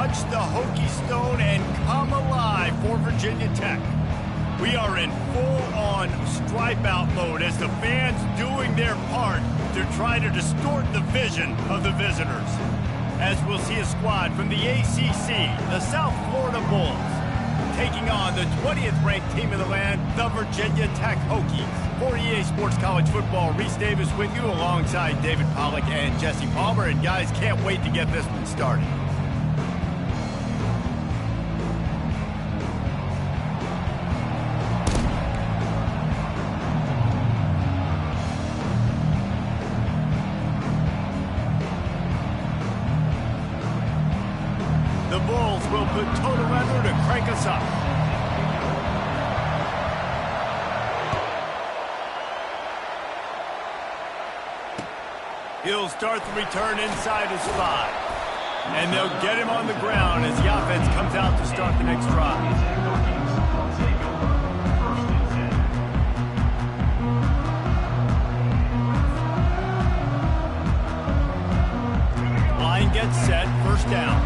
touch the Hokie stone and come alive for Virginia Tech. We are in full-on stripe-out mode as the fans doing their part to try to distort the vision of the visitors. As we'll see a squad from the ACC, the South Florida Bulls, taking on the 20th ranked team in the land, the Virginia Tech Hokies. For EA Sports College Football, Reese Davis with you alongside David Pollack and Jesse Palmer. And guys, can't wait to get this one started. The Bulls will put total weather to crank us up. He'll start the return inside his 5. And they'll get him on the ground as the offense comes out to start the next drive. Line gets set, first down.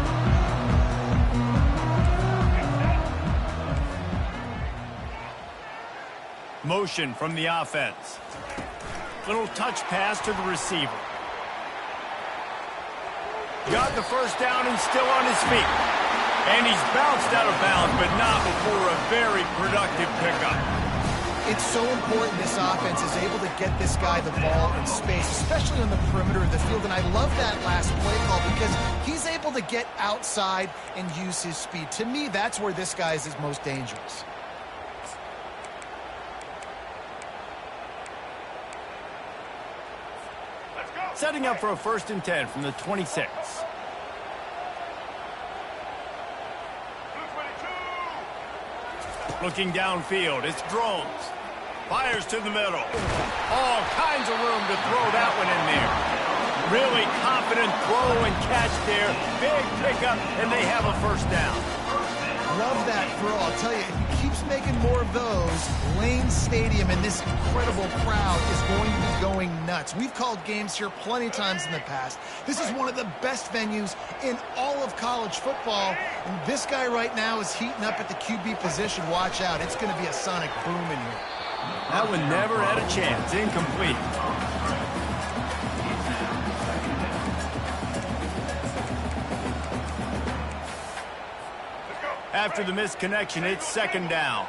Motion from the offense. Little touch pass to the receiver. Got the first down and still on his feet. And he's bounced out of bounds, but not before a very productive pickup. It's so important this offense is able to get this guy the ball in space, especially on the perimeter of the field. And I love that last play call because he's able to get outside and use his speed. To me, that's where this guy is his most dangerous. Setting up for a 1st and 10 from the 26. Looking downfield, it's Drones. Fires to the middle. All kinds of room to throw that one in there. Really confident throw and catch there. Big pickup, and they have a 1st down. Love that throw. I'll tell you, if he keeps making more of those, Lane Stadium and this incredible crowd is going to be going nuts. We've called games here plenty of times in the past. This is one of the best venues in all of college football, and this guy right now is heating up at the QB position. Watch out. It's going to be a sonic boom in here. That one never had a chance. Incomplete. After the missed connection, it's 2nd down.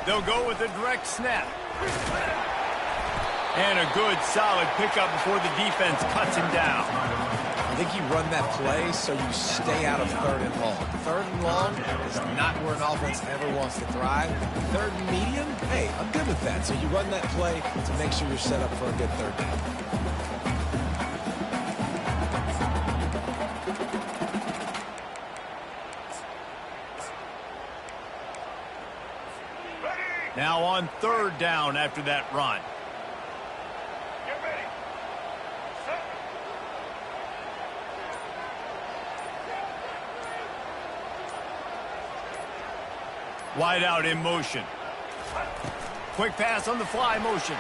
They'll go with a direct snap. And a good, solid pickup before the defense cuts him down. I think you run that play so you stay out of 3rd and long. 3rd and long is not where an offense ever wants to thrive. 3rd and medium, hey, I'm good with that. So you run that play to make sure you're set up for a good 3rd down. Now on 3rd down after that run. Get ready. Set. Wide out in motion. Quick pass on the fly motion.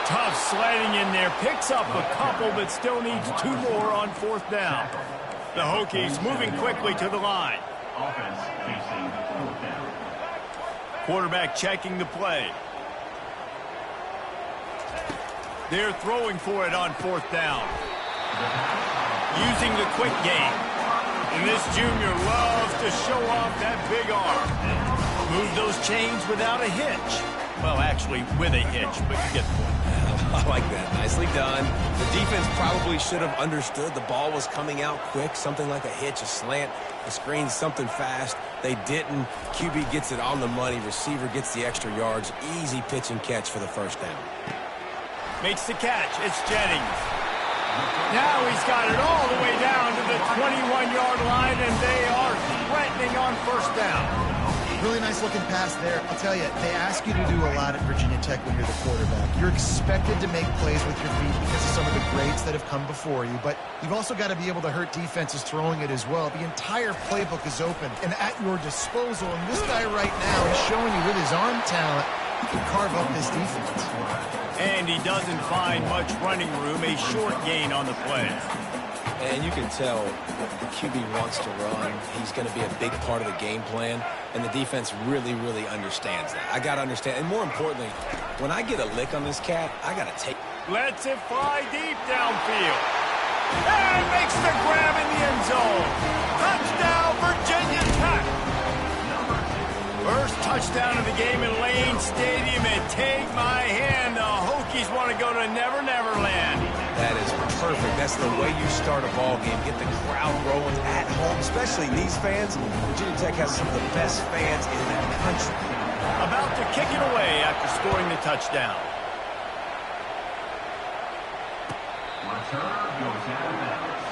Tough sledding in there. Picks up a couple, but still needs 2 more on 4th down. The Hokies moving quickly to the line. Offense facing 4th down. Quarterback checking the play. They're throwing for it on 4th down. Using the quick game. And this junior loves to show off that big arm. Move those chains without a hitch. Well, actually, with a hitch, but you get the point. I like that. Nicely done. The defense probably should have understood the ball was coming out quick, something like a hitch, a slant, a screen, something fast. They didn't. QB gets it on the money. Receiver gets the extra yards. Easy pitch and catch for the 1st down. Makes the catch. It's Jennings. Now he's got it all the way down to the 21-yard line, and they are threatening on 1st down. Really nice looking pass there. I'll tell you, they ask you to do a lot at Virginia Tech when you're the quarterback. You're expected to make plays with your feet because of some of the greats that have come before you, but you've also got to be able to hurt defenses throwing it as well. The entire playbook is open and at your disposal, and this guy right now is showing you with his arm talent, he can carve up this defense. And he doesn't find much running room, a short gain on the play. And you can tell the QB wants to run. He's going to be a big part of the game plan, and the defense really, really understands that. I got to understand, and more importantly, when I get a lick on this cat, I got to take. Lets it fly deep downfield. And makes the grab in the end zone. Touchdown, Virginia Tech. First touchdown of the game in Lane Stadium, and take my hand, the Hokies want to go to Never Never Land. That is perfect. That's the way you start a ball game. Get the crowd rolling at home, especially these fans. Virginia Tech has some of the best fans in the country. About to kick it away after scoring the touchdown. Return goes out of bounds.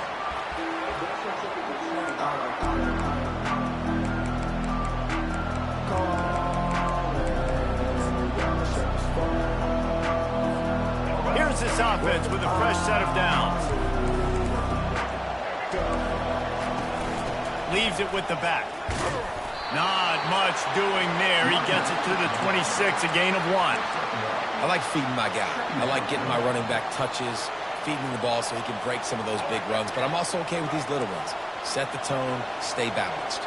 Here's this offense with a fresh set of downs. Leaves it with the back. Not much doing there. He gets it to the 26, a gain of 1. I like feeding my guy. I like getting my running back touches, feeding the ball so he can break some of those big runs. But I'm also okay with these little ones. Set the tone, stay balanced.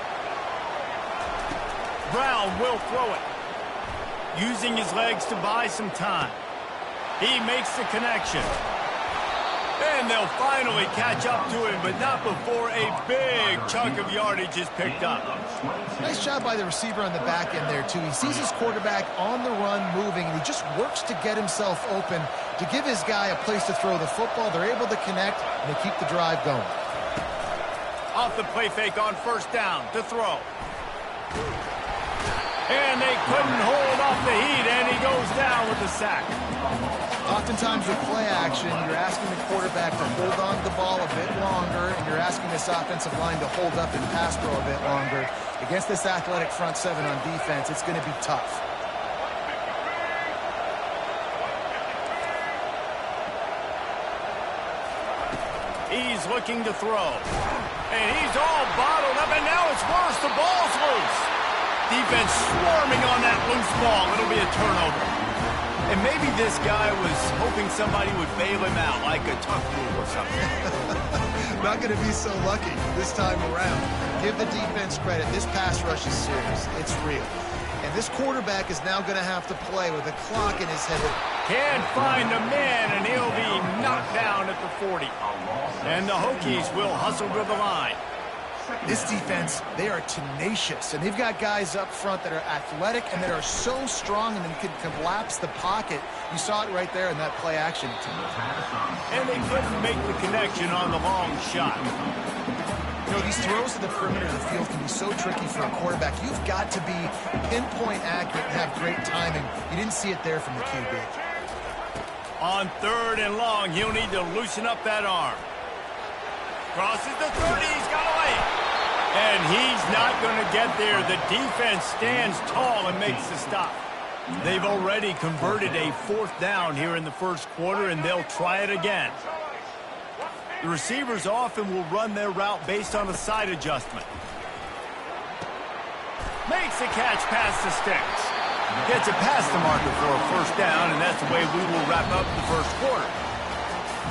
Brown will throw it. Using his legs to buy some time. He makes the connection. And they'll finally catch up to him, but not before a big chunk of yardage is picked up. Nice job by the receiver on the back end there, too. He sees his quarterback on the run moving, and he just works to get himself open to give his guy a place to throw the football. They're able to connect, and they keep the drive going. Off the play fake on first down to throw. And they couldn't hold off the heat, and he goes down with the sack. Oftentimes with play action, you're asking the quarterback to hold on to the ball a bit longer, and you're asking this offensive line to hold up and pass pro a bit longer. Against this athletic front seven on defense, it's going to be tough. He's looking to throw. And he's all bottled up, and now it's worse. The ball's loose. Defense swarming on that loose ball. It'll be a turnover. And maybe this guy was hoping somebody would bail him out, like a tuck rule or something. Not going to be so lucky this time around. Give the defense credit. This pass rush is serious. It's real. And this quarterback is now going to have to play with a clock in his head. Can't find a man, and he'll be knocked down at the 40. And the Hokies will hustle to the line. This defense, they are tenacious, and they've got guys up front that are athletic and that are so strong and can collapse the pocket. You saw it right there in that play action. And they couldn't make the connection on the long shot. You know, these throws to the perimeter of the field can be so tricky for a quarterback. You've got to be pinpoint accurate and have great timing. You didn't see it there from the QB. On third and long, he'll need to loosen up that arm. Crosses the 30, he's got away. And he's not going to get there. The defense stands tall and makes the stop. They've already converted a fourth down here in the first quarter, and they'll try it again. The receivers often will run their route based on a side adjustment. Makes a catch past the sticks. Gets it past the marker for a first down, and that's the way we will wrap up the first quarter.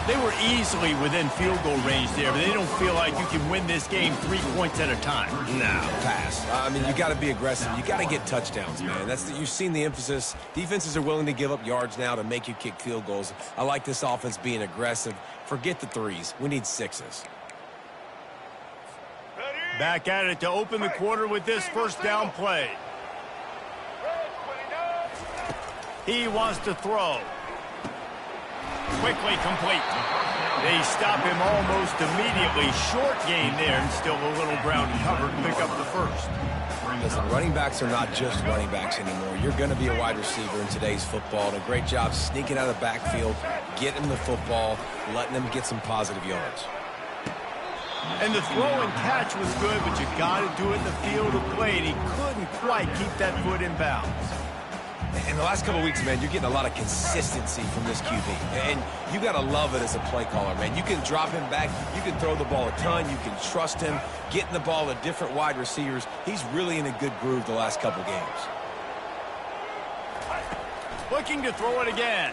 They were easily within field goal range there, but they don't feel like you can win this game 3 points at a time. No, pass. I mean, you got to be aggressive. You got to get touchdowns, man. You've seen the emphasis. Defenses are willing to give up yards now to make you kick field goals. I like this offense being aggressive. Forget the threes. We need sixes. Back at it to open the quarter with this first down play. He wants to throw. Quickly complete. They stop him almost immediately. Short gain there, and still a little ground covered to pick up the first. Listen, running backs are not just running backs anymore. You're going to be a wide receiver in today's football, and a great job sneaking out of the backfield, getting the football, letting them get some positive yards. And the throw and catch was good, but you got to do it in the field of play, and he couldn't quite keep that foot in bounds. In the last couple of weeks, man, you're getting a lot of consistency from this QB. And you got to love it as a play caller, man. You can drop him back. You can throw the ball a ton. You can trust him. Getting the ball to different wide receivers. He's really in a good groove the last couple games. Looking to throw it again.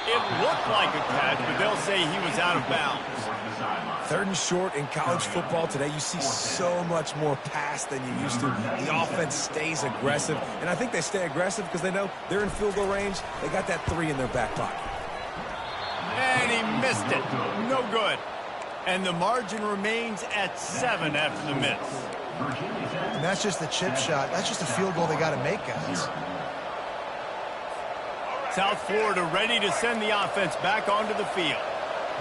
It looked like a catch, but they'll say he was out of bounds. 3rd and short in college football today. You see so much more pass than you used to. The offense stays aggressive, and I think they stay aggressive because they know they're in field goal range. They got that 3 in their back pocket. And he missed it. No good. And the margin remains at 7 after the miss. And that's just the chip shot. That's just a field goal they got to make, guys. South Florida ready to send the offense back onto the field.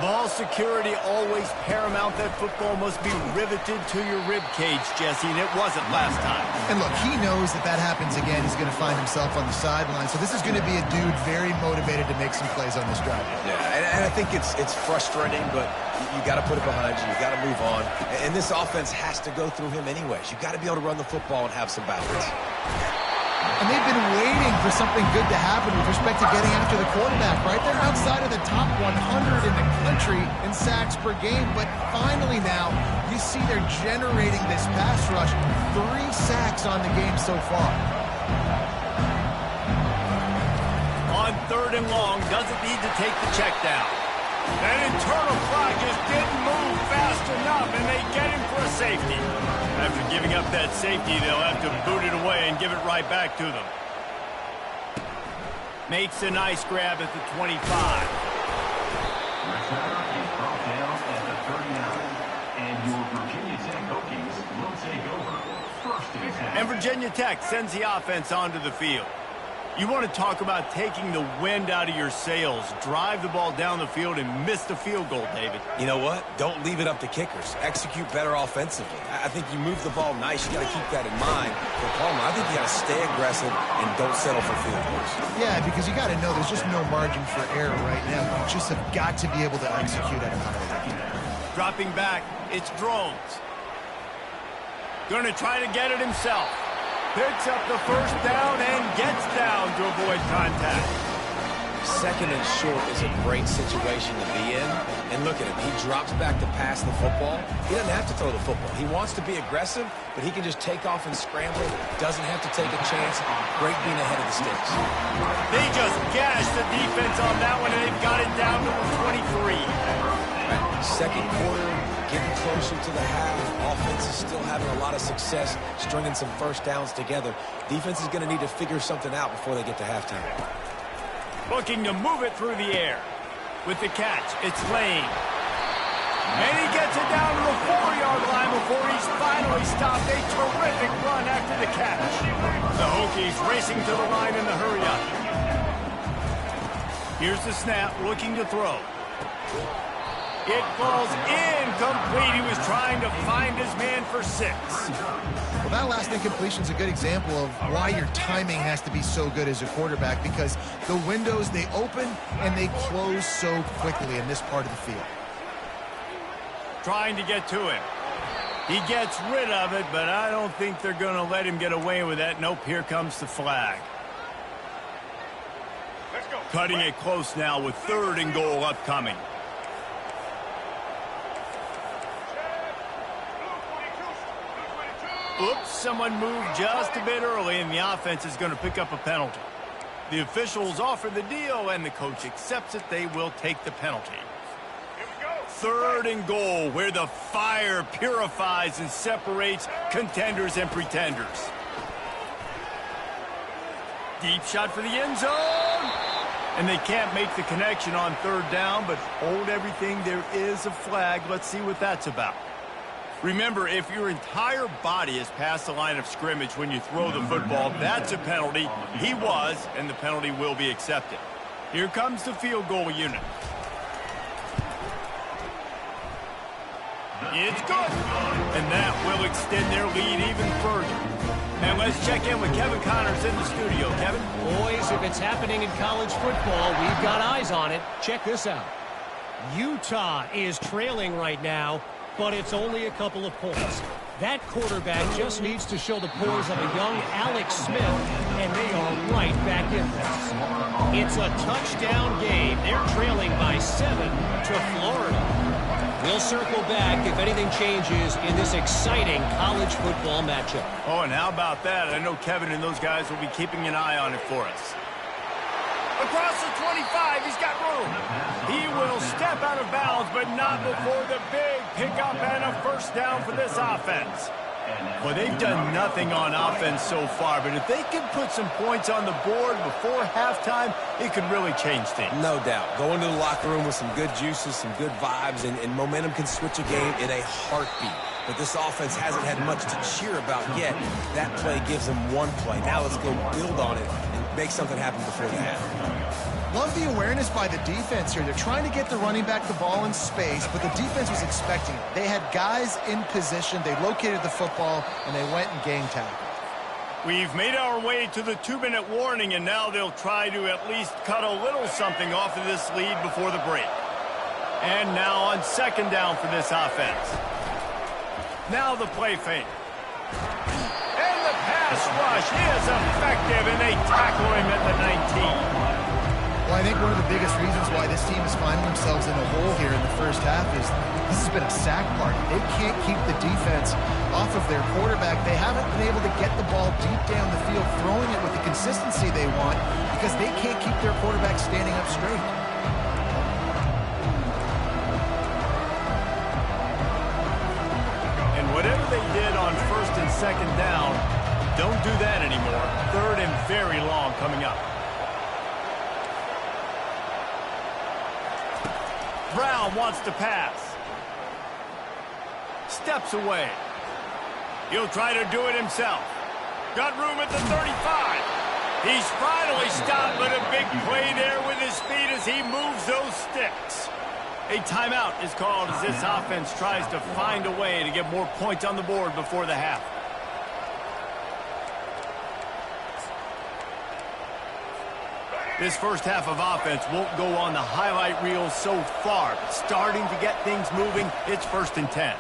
Ball security always paramount. That football must be riveted to your rib cage, Jesse, and it wasn't last time. And look, he knows that that happens again. He's going to find himself on the sideline. So this is going to be a dude very motivated to make some plays on this drive. Yeah, and I think it's frustrating, but you got to put it behind you. You got to move on. And this offense has to go through him anyways. You got to be able to run the football and have some balance. And they've been waiting for something good to happen with respect to getting after the quarterback, right? They're outside of the top 100 in the country in sacks per game, but finally now you see they're generating this pass rush. 3 sacks on the game so far. On 3rd and long, doesn't need to take the check down. That internal clock just didn't move fast enough, and they get him for a safety. After giving up that safety, they'll have to boot it away and give it right back to them. Makes a nice grab at the 25. Return is brought down at the 39. And your Virginia Tech Hokies will take over 1st and 10. And Virginia Tech sends the offense onto the field. You want to talk about taking the wind out of your sails. Drive the ball down the field and miss the field goal, David. You know what? Don't leave it up to kickers. Execute better offensively. I think you move the ball nice. You got to keep that in mind. For Palmer, I think you got to stay aggressive and don't settle for field goals. Yeah, because you got to know there's just no margin for error right now. You just have got to be able to execute at a high level. Dropping back, it's Drones. Going to try to get it himself. Picks up the 1st down and gets down to avoid contact. 2nd and short is a great situation to be in. And look at him. He drops back to pass the football. He doesn't have to throw the football. He wants to be aggressive, but he can just take off and scramble. Doesn't have to take a chance. Great being ahead of the sticks. They just gashed the defense on that one, and they've got it down to the 23. Right. 2nd quarter, getting closer to the half. Offense is still having a lot of success stringing some 1st downs together. Defense is going to need to figure something out before they get to halftime. Looking to move it through the air. With the catch, it's Lane. And he gets it down to the 4-yard line before he's finally stopped. A terrific run after the catch. The Hokies racing to the line in the hurry-up. Here's the snap, looking to throw. It falls incomplete. He was trying to find his man for 6. Well, that last incompletion is a good example of why your timing has to be so good as a quarterback, because the windows, they open and they close so quickly in this part of the field. Trying to get to him. He gets rid of it, but I don't think they're going to let him get away with that. Nope, here comes the flag. Let's go. Cutting it close now with 3rd and goal upcoming. Oops, someone moved just a bit early, and the offense is going to pick up a penalty. The officials offer the deal, and the coach accepts it. They will take the penalty. Here we go. 3rd and goal, where the fire purifies and separates contenders and pretenders. Deep shot for the end zone. And they can't make the connection on 3rd down, but hold everything. There is a flag. Let's see what that's about. Remember, if your entire body is past the line of scrimmage when you throw the football, that's a penalty. He was, and the penalty will be accepted. Here comes the field goal unit. It's good. And that will extend their lead even further. And let's check in with Kevin Connors in the studio. Kevin? Boys, if it's happening in college football, we've got eyes on it. Check this out. Utah is trailing right now, but it's only a couple of points. That quarterback just needs to show the poise of a young Alex Smith, and they are right back in this. It's a touchdown game. They're trailing by 7 to Florida. We'll circle back if anything changes in this exciting college football matchup. Oh, and how about that? I know Kevin and those guys will be keeping an eye on it for us. Across the 25, he's got room. He will step out of bounds, but not before the big pickup and a first down for this offense. Well, they've done nothing on offense so far, but if they can put some points on the board before halftime, it could really change things. No doubt. Go into the locker room with some good juices, some good vibes, and momentum can switch a game in a heartbeat. But this offense hasn't had much to cheer about yet. That play gives them one play. Now let's go build on it and make something happen before the half. Love the awareness by the defense here. They're trying to get the running back the ball in space, but the defense was expecting it. They had guys in position. They located the football, and they went and gang tackled. We've made our way to the 2-minute warning, and now they'll try to at least cut a little something off of this lead before the break. And now on second down for this offense. Now the play fake. And the pass rush is effective, and they tackle him at the 19. Well, I think one of the biggest reasons why this team is finding themselves in a hole here in the first half is this has been a sack party. They can't keep the defense off of their quarterback. They haven't been able to get the ball deep down the field, throwing it with the consistency they want because they can't keep their quarterback standing up straight. And whatever they did on first and second down, don't do that anymore. Third and very long coming up. Brown wants to pass. Steps away. He'll try to do it himself. Got room at the 35. He's finally stopped, but a big play there with his feet as he moves those sticks. A timeout is called as this offense tries to find a way to get more points on the board before the half. This first half of offense won't go on the highlight reel so far, but starting to get things moving, it's 1st and 10.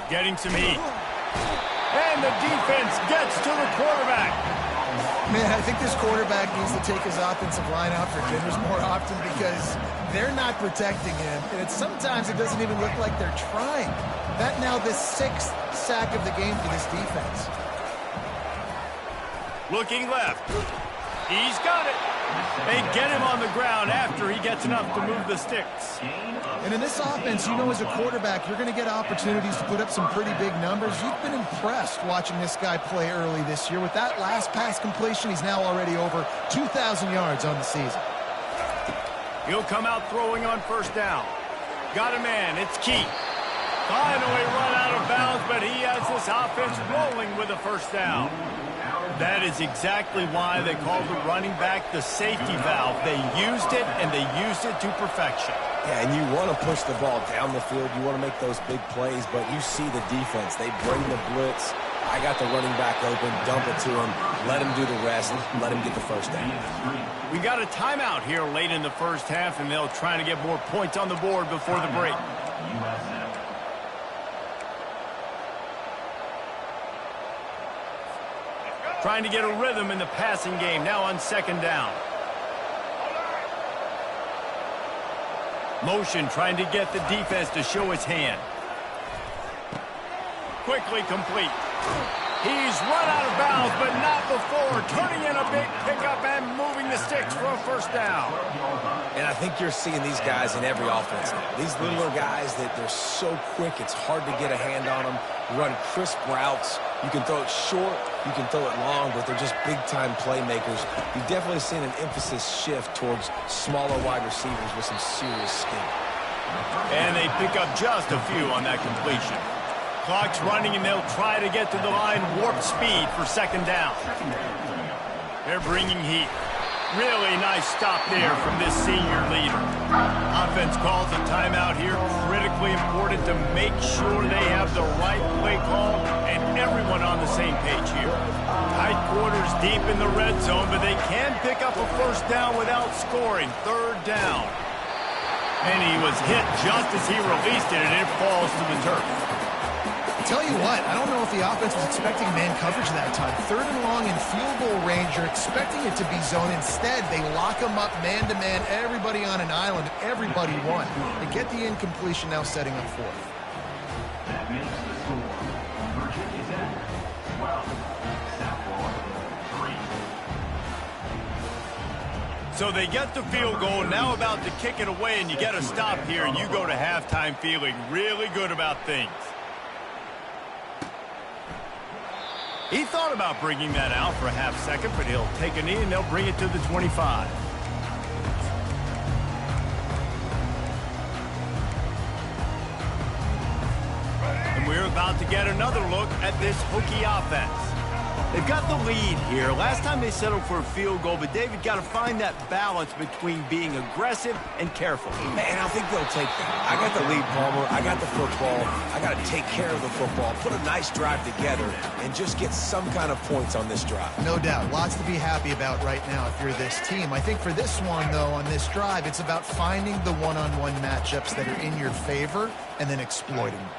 Getting some heat. And the defense gets to the quarterback. Man, I think this quarterback needs to take his offensive line out for dinners more often because they're not protecting him. And sometimes it doesn't even look like they're trying. That now the 6th sack of the game for this defense. Looking left. He's got it. They get him on the ground after he gets enough to move the sticks. And in this offense, you know, as a quarterback, you're going to get opportunities to put up some pretty big numbers. You've been impressed watching this guy play early this year. With that last pass completion, he's now already over 2,000 yards on the season. He'll come out throwing on first down. Got a man. It's Key. Finally run out of bounds, but he has this offense rolling with a first down. That is exactly why they called the running back the safety valve. They used it, and they used it to perfection. Yeah, and you want to push the ball down the field. You want to make those big plays, but you see the defense. They bring the blitz. I got the running back open, dump it to him, let him do the rest, let him get the first down. We got a timeout here late in the first half, and they'll try to get more points on the board before the break. Trying to get a rhythm in the passing game, now on second down. Motion trying to get the defense to show its hand. Quickly complete. He's run out of bounds, but not before. Turning in a big pickup and moving the sticks for a first down. And I think you're seeing these guys in every offense now. These littler guys that they're so quick, it's hard to get a hand on them. Run crisp routes. You can throw it short, you can throw it long, but they're just big-time playmakers. You've definitely seen an emphasis shift towards smaller wide receivers with some serious skill. And they pick up just a few on that completion. Clock's running, and they'll try to get to the line warp speed for second down. They're bringing heat. Really nice stop there from this senior leader. Offense calls a timeout here. Critically important to make sure they have the right play call and everyone on the same page here. Tight quarters deep in the red zone, but they can pick up a first down without scoring. Third down. And he was hit just as he released it, and it falls to the turf. Tell you what, I don't know if the offense was expecting man coverage that time. Third and long in field goal range, you're expecting it to be zone. Instead, they lock them up man-to-man, everybody on an island, everybody won. They get the incompletion, now setting up fourth. That makes the score. Virginia Tech 12, South Florida 3. So they get the field goal, now about to kick it away, and you get a stop here, and you go to halftime feeling really good about things. He thought about bringing that out for a half second, but he'll take a knee, and they'll bring it to the 25. And we're about to get another look at this Hokie offense. They've got the lead here. Last time they settled for a field goal, but David got to find that balance between being aggressive and careful. And I think they'll take that. I got the lead, Palmer. I got the football. I got to take care of the football, put a nice drive together, and just get some kind of points on this drive. No doubt. Lots to be happy about right now if you're this team. I think for this one, though, on this drive, it's about finding the one-on-one matchups that are in your favor and then exploiting them.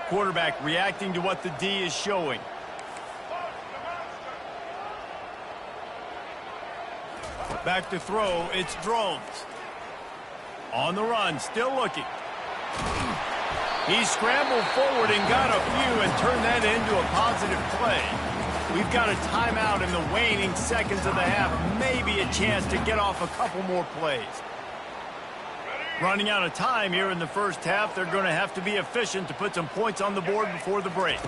Quarterback reacting to what the D is showing. Back to throw, it's Drones. On the run, still looking. He scrambled forward and got a few and turned that into a positive play. We've got a timeout in the waning seconds of the half. Maybe a chance to get off a couple more plays. Running out of time here in the first half. They're going to have to be efficient to put some points on the board before the break.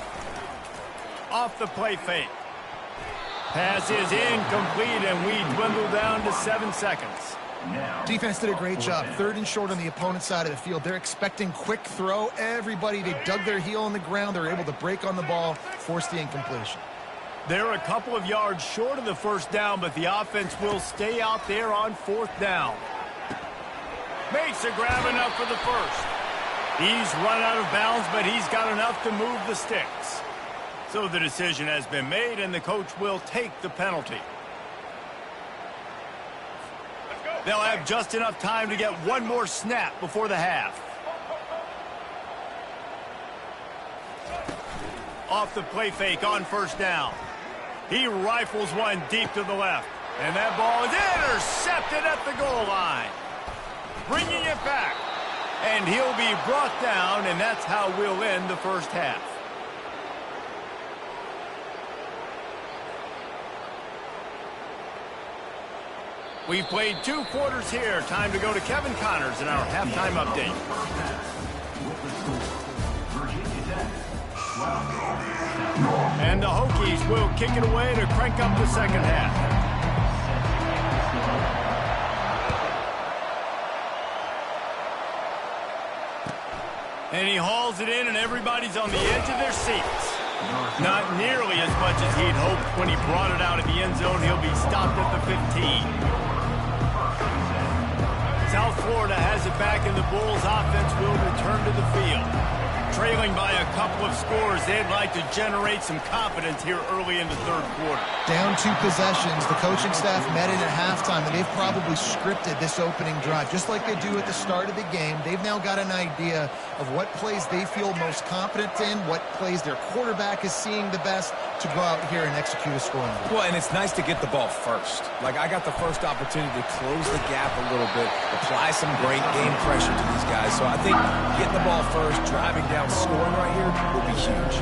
Off the play fake. Pass is incomplete, and we dwindle down to 7 seconds. Defense did a great job. 3rd and short on the opponent's side of the field. They're expecting quick throw. Everybody, they dug their heel on the ground. They're able to break on the ball, force the incompletion. They're a couple of yards short of the first down, but the offense will stay out there on 4th down. Makes a grab enough for the first. He's run out of bounds, but he's got enough to move the sticks. So the decision has been made, and the coach will take the penalty. They'll have just enough time to get one more snap before the half. Off the play fake on first down. He rifles one deep to the left. And that ball is intercepted at the goal line. Bringing it back. And he'll be brought down, and that's how we'll end the first half. We've played 2 quarters here. Time to go to Kevin Connors in our halftime update. And the Hokies will kick it away to crank up the second half. And he hauls it in, and everybody's on the edge of their seats. Not nearly as much as he'd hoped when he brought it out of the end zone. He'll be stopped at the 15. South Florida has it back, and the Bulls offense will return to the field. Trailing by a couple of scores, they'd like to generate some confidence here early in the 3rd quarter. Down 2 possessions. The coaching staff met in at halftime, and they've probably scripted this opening drive. Just like they do at the start of the game, they've now got an idea of what plays they feel most confident in, what plays their quarterback is seeing the best to go out here and execute a scoring drive. Well, and it's nice to get the ball first. Like, I got the first opportunity to close the gap a little bit, apply some great game pressure to these guys. So I think getting the ball first, driving down, scoring right here will be huge.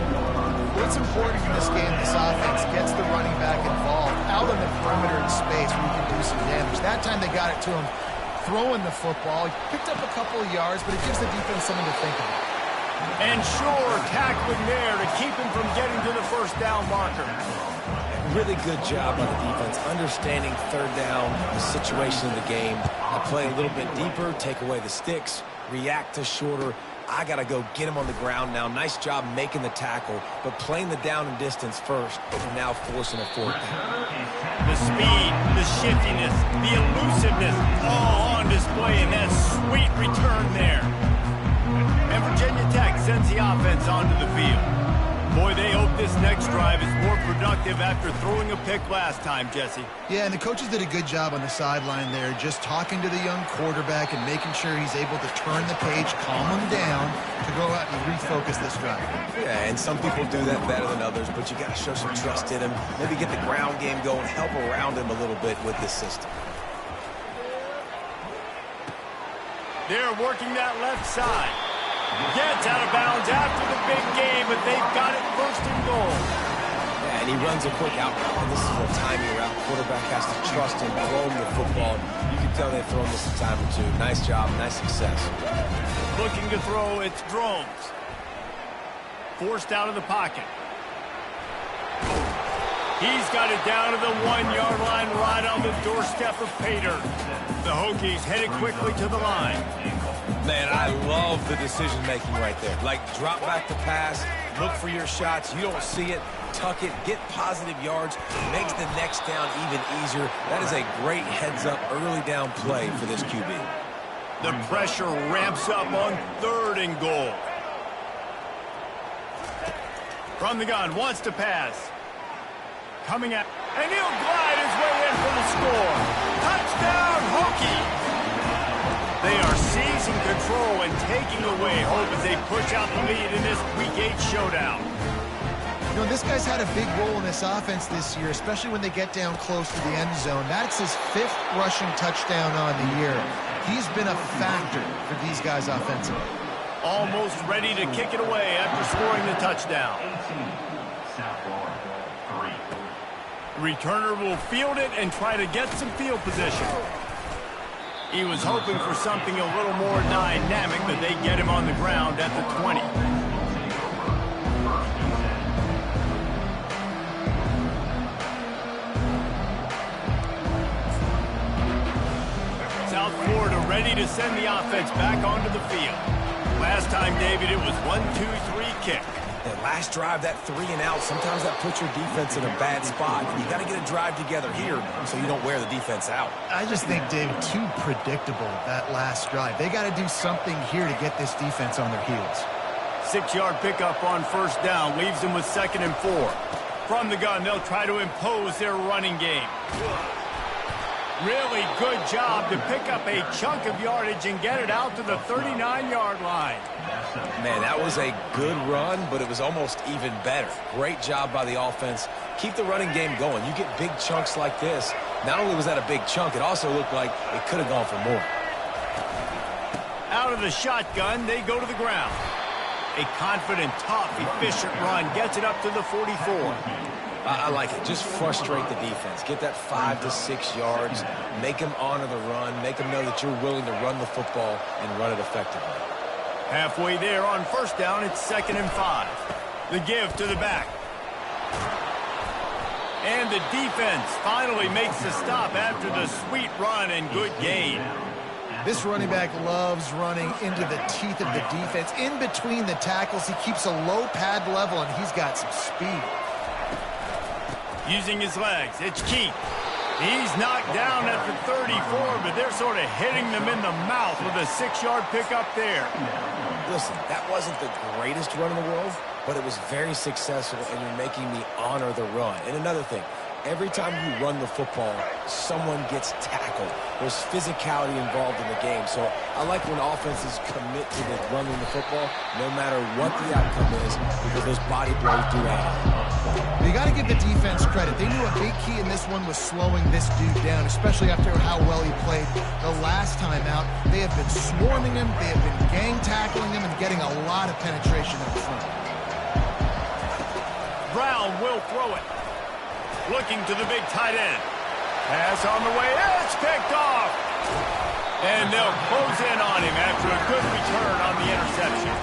What's important in this game, this offense gets the running back involved out on the perimeter in space where you can do some damage. That time they got it to him throwing the football. He picked up a couple of yards, but it gives the defense something to think about. And sure, tackling there to keep him from getting to the first down marker. Really good job by the defense, understanding 3rd down, the situation of the game. I play a little bit deeper, take away the sticks, react to shorter. I got to go get him on the ground now. Nice job making the tackle, but playing the down and distance first, and now forcing a 4th down. The speed, the shiftiness, the elusiveness, all on display in that sweet return there. And Virginia Tech sends the offense onto the field. Boy, they hope this next drive is more productive after throwing a pick last time, Jesse. Yeah, and the coaches did a good job on the sideline there, just talking to the young quarterback and making sure he's able to turn the page, calm him down, to go out and refocus this drive. Yeah, and some people do that better than others, but you got to show some trust in him. Maybe get the ground game going, help around him a little bit with this system. They're working that left side. Gets out of bounds after the big game, but they've got it 1st and goal. and he runs a quick out route. And this is a timing route. Quarterback has to trust him, throw him the football. You can tell they've thrown this a time or two. Nice job, nice success. Looking to throw, it's Drones. Forced out of the pocket. He's got it down to the 1-yard line right on the doorstep of Pater. The Hokies headed quickly to the line. Man, I love the decision-making right there. Like, drop back the pass, look for your shots. You don't see it, tuck it, get positive yards, makes the next down even easier. That is a great heads-up early down play for this QB. The pressure ramps up on 3rd and goal. From the gun, wants to pass. Coming out, and he'll glide his way in for the score. Touchdown, Hokie! They are seizing control and taking away hope as they push out the lead in this Week 8 showdown. You know, this guy's had a big role in this offense this year, especially when they get down close to the end zone. That's his 5th rushing touchdown on the year. He's been a factor for these guys offensively. Almost ready to kick it away after scoring the touchdown. Returner will field it and try to get some field position. He was hoping for something a little more dynamic, but they get him on the ground at the 20. South Florida ready to send the offense back onto the field. Last time, David, it was 1-2-3 kick. That last drive, that 3 and out, sometimes that puts your defense in a bad spot. You got to get a drive together here so you don't wear the defense out. I just think, David, too predictable, that last drive. They got to do something here to get this defense on their heels. 6-yard pickup on 1st down leaves them with 2nd and 4. From the gun, they'll try to impose their running game. Really good job to pick up a chunk of yardage and get it out to the 39-yard line. Man, that was a good run, but it was almost even better. Great job by the offense. Keep the running game going. You get big chunks like this. Not only was that a big chunk, it also looked like it could have gone for more. Out of the shotgun, they go to the ground. A confident, tough, efficient run gets it up to the 44. I like it. Just frustrate the defense. Get that 5 to 6 yards. Make them honor the run. Make them know that you're willing to run the football and run it effectively. Halfway there on 1st down, it's 2nd and 5. The give to the back. And the defense finally makes the stop after the sweet run and good gain. This running back loves running into the teeth of the defense. In between the tackles, he keeps a low pad level, and he's got some speed. Using his legs, it's Keith. He's knocked down at the 34, but they're sort of hitting them in the mouth with a 6-yard pickup there. Listen, that wasn't the greatest run in the world, but it was very successful, and you're making me honor the run. And another thing, every time you run the football, someone gets tackled. There's physicality involved in the game. So I like when offenses commit to the running the football, no matter what the outcome is, because those body blows do add. You got to give the defense credit. They knew a big key in this one was slowing this dude down, especially after how well he played the last time out. They have been swarming him, they have been gang tackling him, and getting a lot of penetration up front. Brown will throw it. Looking to the big tight end. Pass on the way. It's picked off. And they'll close in on him after a good return on the interception.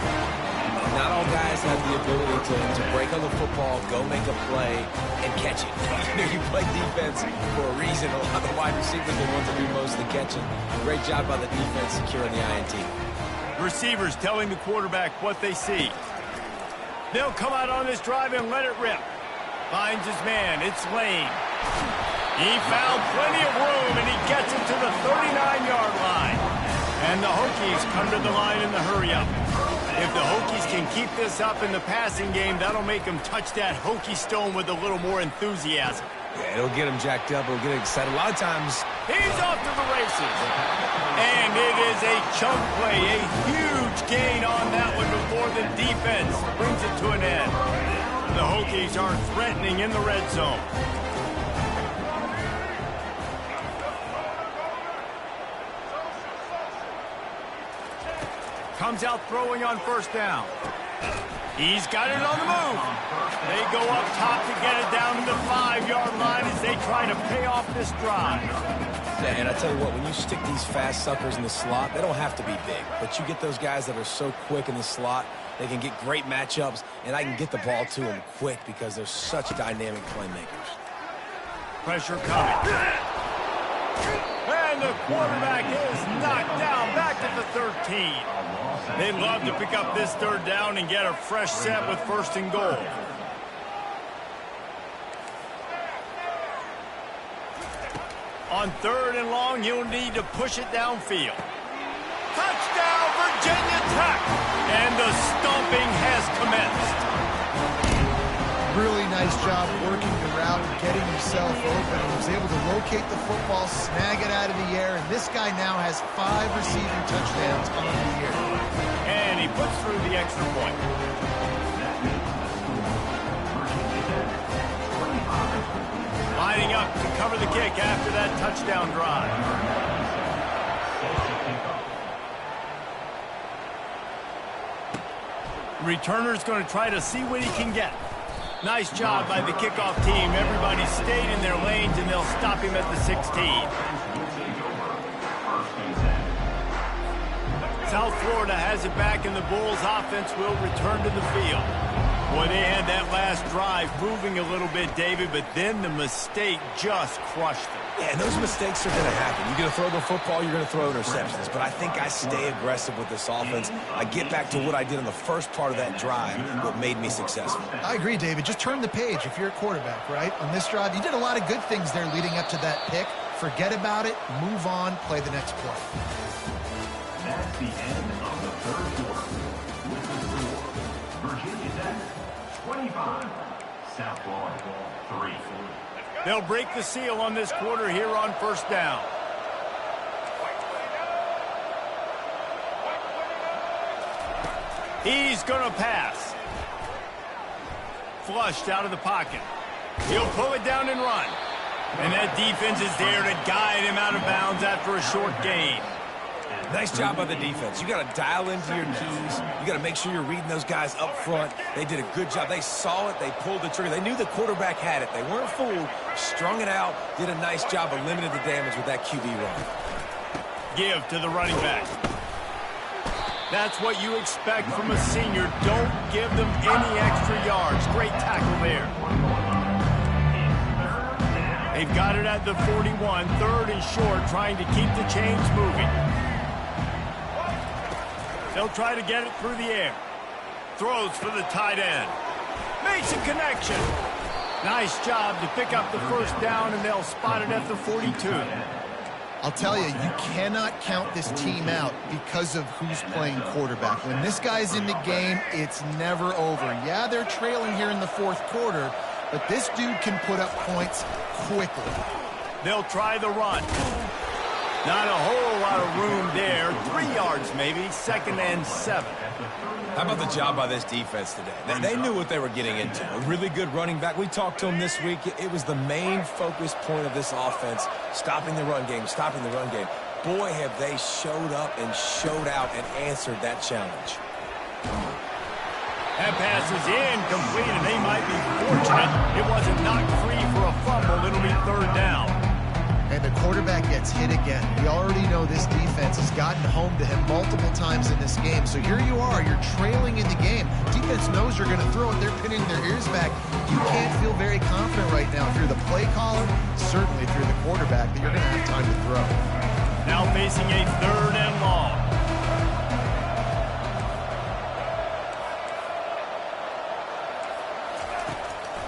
Not all guys have the ability to break on the football, go make a play, and catch it. You play defense for a reason. A lot of the wide receivers are the ones that do most of the catching. Great job by the defense securing the INT. Receivers telling the quarterback what they see. They'll come out on this drive and let it rip. Finds his man. It's Lane. He found plenty of room, and he gets it to the 39-yard line. And the Hokies come to the line in the hurry-up. If the Hokies can keep this up in the passing game, that'll make them touch that Hokie stone with a little more enthusiasm. Yeah, it'll get them jacked up. It'll get them excited. A lot of times... He's off to the races. And it is a chunk play, a huge gain on that one before the defense brings it to an end. The Hokies are threatening in the red zone. Comes out throwing on 1st down. He's got it on the move. They go up top to get it down to the 5-yard line as they try to pay off this drive. Yeah, and I tell you what, when you stick these fast suckers in the slot, they don't have to be big. But you get those guys that are so quick in the slot, they can get great matchups, and I can get the ball to them quick because they're such dynamic playmakers. Pressure coming. And the quarterback is knocked down back at the 13. They'd love to pick up this third down and get a fresh set with 1st and goal. On 3rd and long, you'll need to push it downfield. Touchdown, Virginia Tech! And the stomping has commenced. Really nice job working the route and getting himself open. He was able to locate the football, snag it out of the air, and this guy now has 5 receiving touchdowns on the year. And he puts through the extra point. Lining up to cover the kick after that touchdown drive. Returner's going to try to see what he can get. Nice job by the kickoff team. Everybody stayed in their lanes, and they'll stop him at the 16. South Florida has it back, and the Bulls offense will return to the field. Boy, they had that last drive moving a little bit, David, but then the mistake just crushed them. Yeah, and those mistakes are going to happen. You're going to throw the football, you're going to throw interceptions. But I think I stay aggressive with this offense. I get back to what I did in the first part of that drive, what made me successful. I agree, David. Just turn the page if you're a quarterback, right? On this drive, you did a lot of good things there leading up to that pick. Forget about it, move on, play the next play. That's the end of the 3rd quarter. With the score, Virginia Tech 25, South Florida 3. They'll break the seal on this quarter here on 1st down. He's going to pass. Flushed out of the pocket. He'll pull it down and run. And that defense is there to guide him out of bounds after a short gain. Nice job by the defense. You got to dial into your keys. You got to make sure you're reading those guys up front. They did a good job. They saw it. They pulled the trigger. They knew the quarterback had it. They weren't fooled. Strung it out. Did a nice job of limiting the damage with that QB run. Give to the running back. That's what you expect from a senior. Don't give them any extra yards. Great tackle there. They've got it at the 41. 3rd and short, trying to keep the chains moving. They'll try to get it through the air. Throws for the tight end. Makes a connection. Nice job to pick up the 1st down, and they'll spot it at the 42. I'll tell you, you cannot count this team out because of who's playing quarterback. When this guy's in the game, it's never over. Yeah, they're trailing here in the 4th quarter, but this dude can put up points quickly. They'll try the run. Not a whole lot of room there. 3 yards maybe. 2nd and 7. How about the job by this defense today? They knew what they were getting into. A really good running back. We talked to him this week. It was the main focus point of this offense, stopping the run game, stopping the run game. Boy, have they showed up and showed out and answered that challenge. That pass is incomplete, and they might be fortunate it wasn't knocked free for a fumble. It'll be 3rd down. And the quarterback gets hit again. We already know this defense has gotten home to him multiple times in this game. So here you are, you're trailing in the game. Defense knows you're going to throw it. They're pinning their ears back. You can't feel very confident right now if you're the play caller, certainly if you're the quarterback, that you're going to have time to throw. Now facing a 3rd and long.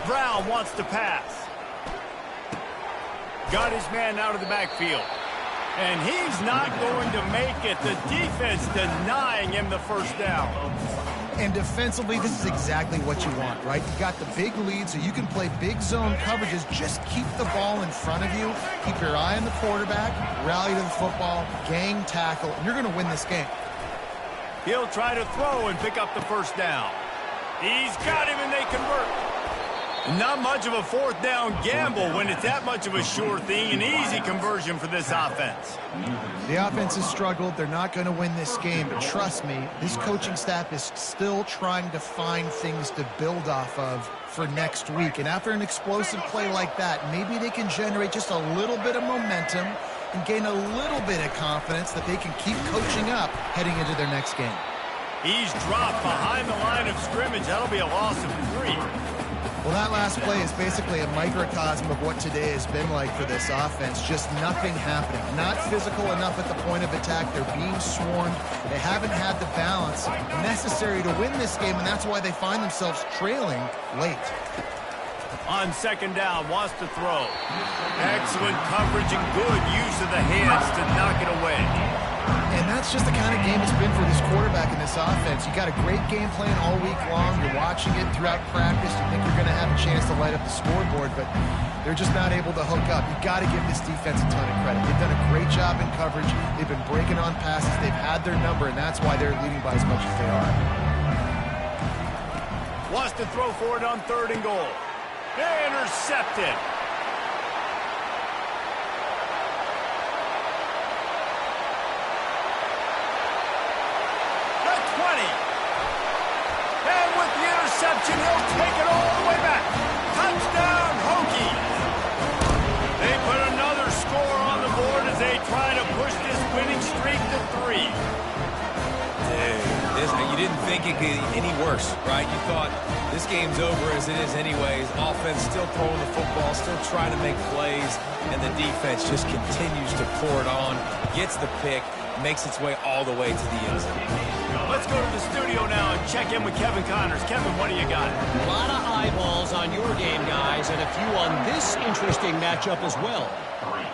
Brown wants to pass. Got his man out of the backfield. And he's not going to make it. The defense denying him the 1st down. And defensively, this is exactly what you want, right? You got the big lead, so you can play big zone coverages. Just keep the ball in front of you. Keep your eye on the quarterback. Rally to the football. Gang tackle. And you're going to win this game. He'll try to throw and pick up the 1st down. He's got him, and they convert. Not much of a fourth down gamble when it's that much of a sure thing. An easy conversion for this offense. The offense has struggled. They're not going to win this game, but trust me, this coaching staff is still trying to find things to build off of for next week. And after an explosive play like that, maybe they can generate just a little bit of momentum and gain a little bit of confidence that they can keep coaching up heading into their next game. He's dropped behind the line of scrimmage. That'll be a loss of 3. Well, that last play is basically a microcosm of what today has been like for this offense. Just nothing happening. Not physical enough at the point of attack. They're being swarmed. They haven't had the balance necessary to win this game, and that's why they find themselves trailing late. On second down, wants to throw. Excellent coverage and good use of the hands to knock it away. And that's just the kind of game it's been for this quarterback in this offense. You got a great game plan all week long. You're watching it throughout practice. You think you're going to have a chance to light up the scoreboard, but they're just not able to hook up. You got to give this defense a ton of credit. They've done a great job in coverage. They've been breaking on passes. They've had their number, and that's why they're leading by as much as they are. Wants to throw for it on 3rd and goal. Intercepted. Interception, he'll take it all the way back. Touchdown, Hokies. They put another score on the board as they try to push this winning streak to 3. You didn't think it could get any worse, right? You thought this game's over as it is anyways. Offense still throwing the football, still trying to make plays, and the defense just continues to pour it on, gets the pick, makes its way all the way to the end zone. Let's go to the studio now and check in with Kevin Connors. Kevin, what do you got? A lot of eyeballs on your game, guys, and a few on this interesting matchup as well.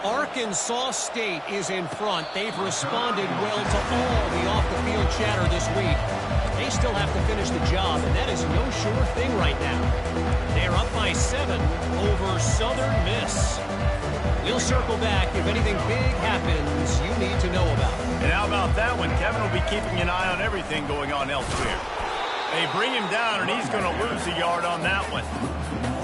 Arkansas State is in front. They've responded well to all the off-the-field chatter this week. They still have to finish the job, and that is no sure thing right now. They're up by 7 over Southern Miss. We'll circle back if anything big happens you need to know about. And how about that one? Kevin will be keeping an eye on everything going on elsewhere. They bring him down, and he's going to lose a yard on that one.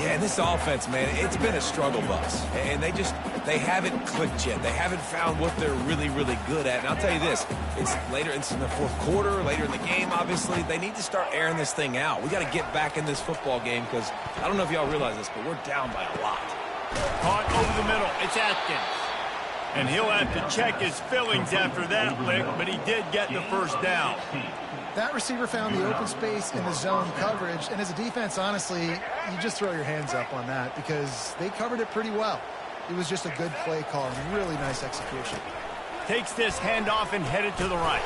Yeah, this offense, man, it's been a struggle bus. And they haven't clicked yet. They haven't found what they're really, really good at. And I'll tell you this, it's in the fourth quarter, later in the game, obviously. They need to start airing this thing out. We got to get back in this football game because I don't know if y'all realize this, but we're down by a lot. Caught over the middle. It's Atkins. And he'll have to check his fillings after that lick, but he did get the first down. That receiver found the open space in the zone coverage, and as a defense, honestly, you just throw your hands up on that because they covered it pretty well. It was just a good play call and really nice execution. Takes this handoff and headed to the right.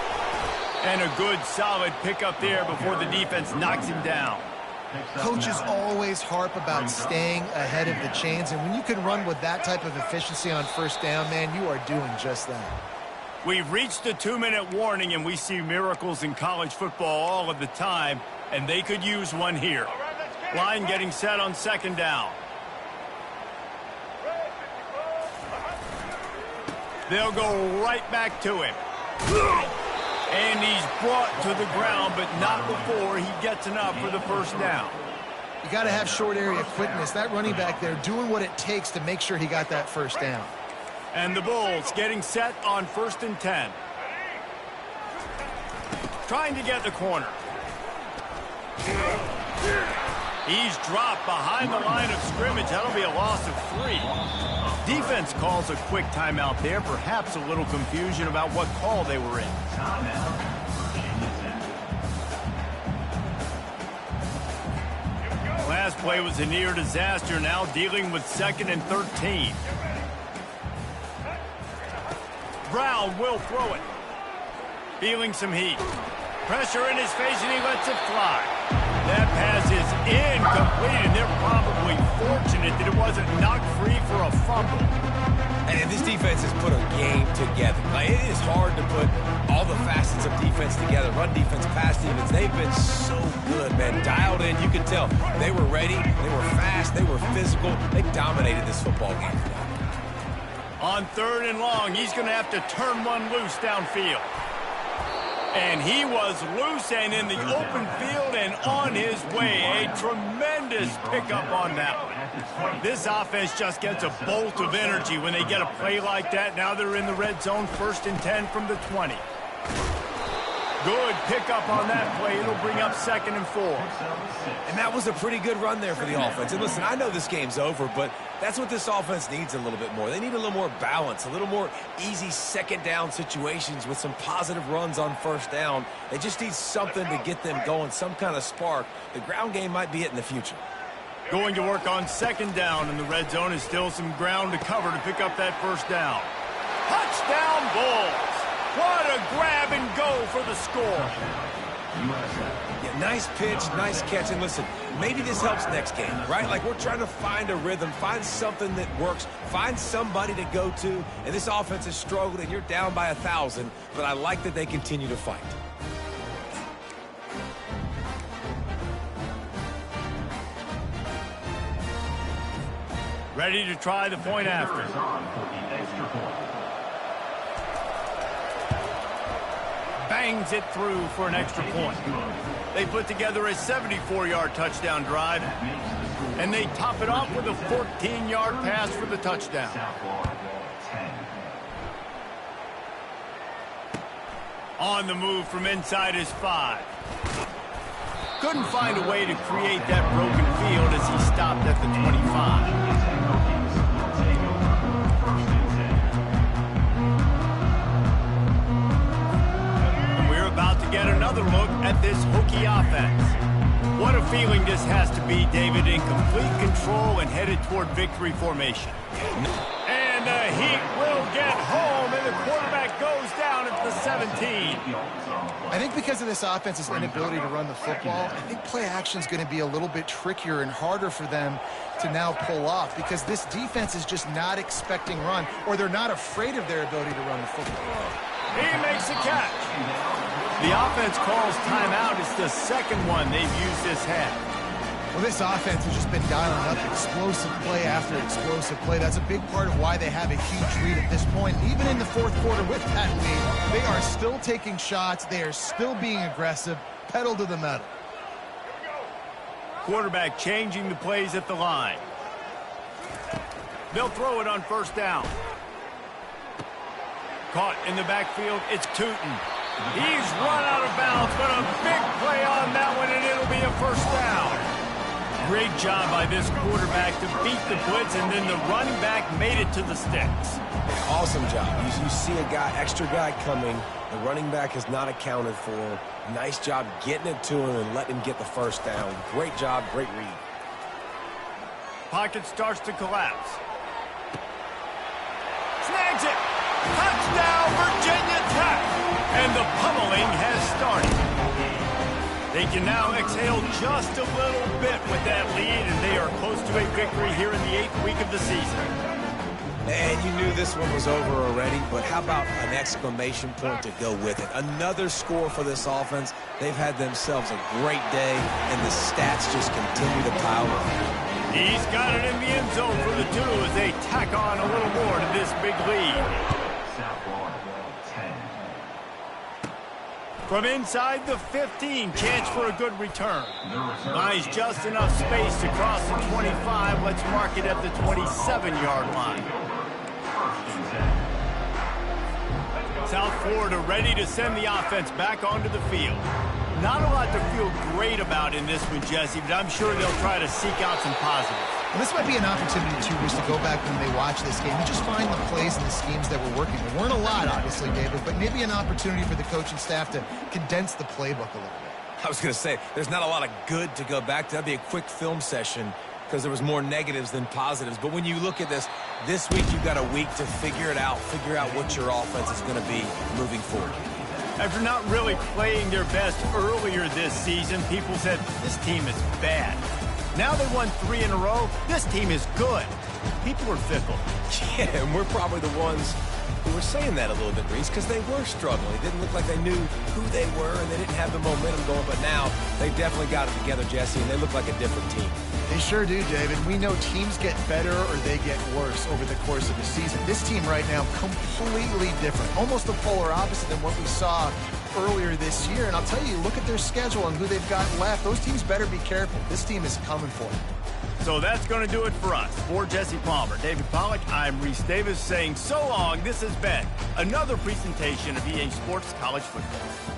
And a good, solid pickup there before the defense knocks him down. Coaches always harp about staying ahead of the chains, and when you can run with that type of efficiency on first down, man, you are doing just that. We've reached the 2-minute warning, and we see miracles in college football all of the time, and they could use one here. Line getting set on second down. They'll go right back to him. And he's brought to the ground, but not before he gets enough for the first down. You got to have short area quickness. That running back there doing what it takes to make sure he got that first down. And the Bulls getting set on 1st and 10. Trying to get the corner. He's dropped behind the line of scrimmage. That'll be a loss of 3. Defense calls a quick timeout there. Perhaps a little confusion about what call they were in. Last play was a near disaster. Now dealing with 2nd and 13. Brown will throw it. Feeling some heat. Pressure in his face, and he lets it fly. That pass is incomplete, and they're probably fortunate that it wasn't knocked free for a fumble. And this defense has put a game together. Like, it is hard to put all the facets of defense together. Run defense, pass defense. They've been so good, man. Dialed in, you can tell. They were ready. They were fast. They were physical. They dominated this football game. On 3rd and long, he's going to have to turn one loose downfield. And he was loose and in the open field and on his way. A tremendous pickup on that one. This offense just gets a bolt of energy when they get a play like that. Now they're in the red zone, 1st and 10 from the 20. Good pickup on that play. It'll bring up 2nd and 4. And that was a pretty good run there for the offense. And listen, I know this game's over, but that's what this offense needs a little bit more. They need a little more balance, a little more easy 2nd down situations with some positive runs on 1st down. They just need something to get them going, some kind of spark. The ground game might be it in the future. Going to work on 2nd down in the red zone is still some ground to cover to pick up that 1st down. Touchdown Bulls! What a grab and go for the score. Yeah, nice pitch, nice catch. And listen, maybe this helps next game, right? Like we're trying to find a rhythm, find something that works, find somebody to go to. And this offense has struggled, and you're down by 1,000. But I like that they continue to fight. Ready to try the point after. Bangs it through for an extra point. They put together a 74-yard touchdown drive, and they top it off with a 14-yard pass for the touchdown. On the move from inside his 5. Couldn't find a way to create that broken field as he stopped at the 25. Get another look at this Hokie offense. What a feeling this has to be, David, in complete control and headed toward victory formation. And the Heat will get home, and the quarterback goes down at the 17. I think because of this offense's inability to run the football, I think play action is going to be a little bit trickier and harder for them to now pull off because this defense is just not expecting run, or they're not afraid of their ability to run the football. He makes a catch. The offense calls timeout. It's the 2nd one they've used this half. Well, this offense has just been dialing up explosive play after explosive play. That's a big part of why they have a huge lead at this point. Even in the 4th quarter with that lead, they are still taking shots. They are still being aggressive, pedal to the metal. Quarterback changing the plays at the line. They'll throw it on 1st down. Caught in the backfield, it's Tootin. He's run out of bounds, but a big play on that one, and it'll be a 1st down. Great job by this quarterback to beat the blitz, and then the running back made it to the sticks. Awesome job. You see a extra guy coming. The running back is not accounted for. Nice job getting it to him and letting him get the 1st down. Great job, great read. Pocket starts to collapse. Snags it. Touchdown, Virginia Tech. And the pummeling has started. They can now exhale just a little bit with that lead, and they are close to a victory here in the 8th week of the season. And you knew this one was over already, but how about an exclamation point to go with it? Another score for this offense. They've had themselves a great day, and the stats just continue to pile up. He's got it in the end zone for the 2 as they tack on a little more to this big lead. From inside the 15, chance for a good return. Buys just enough space to cross the 25. Let's mark it at the 27-yard line. South Florida ready to send the offense back onto the field. Not a lot to feel great about in this one, Jesse, but I'm sure they'll try to seek out some positives. Well, this might be an opportunity, too, just to go back when they watch this game and just find the plays and the schemes that were working. There weren't a lot, obviously, David, but maybe an opportunity for the coaching staff to condense the playbook a little bit. I was going to say, there's not a lot of good to go back to. That'd be a quick film session because there was more negatives than positives. But when you look at this week you've got a week to figure it out, figure out what your offense is going to be moving forward. After not really playing their best earlier this season, people said, this team is bad. Now they won 3 in a row. This team is good. People are fickle. Yeah, and we're probably the ones who were saying that a little bit, Reese, because they were struggling. It didn't look like they knew who they were, and they didn't have the momentum going. But now they definitely got it together, Jesse, and they look like a different team. They sure do, David. We know teams get better or they get worse over the course of the season. This team right now, completely different. Almost the polar opposite than what we saw earlier this year. And I'll tell you, look at their schedule and who they've got left. Those teams better be careful. This team is coming for them. So that's going to do it for us. For Jesse Palmer, David Pollack, I'm Reese Davis saying so long. This has been another presentation of EA Sports College Football.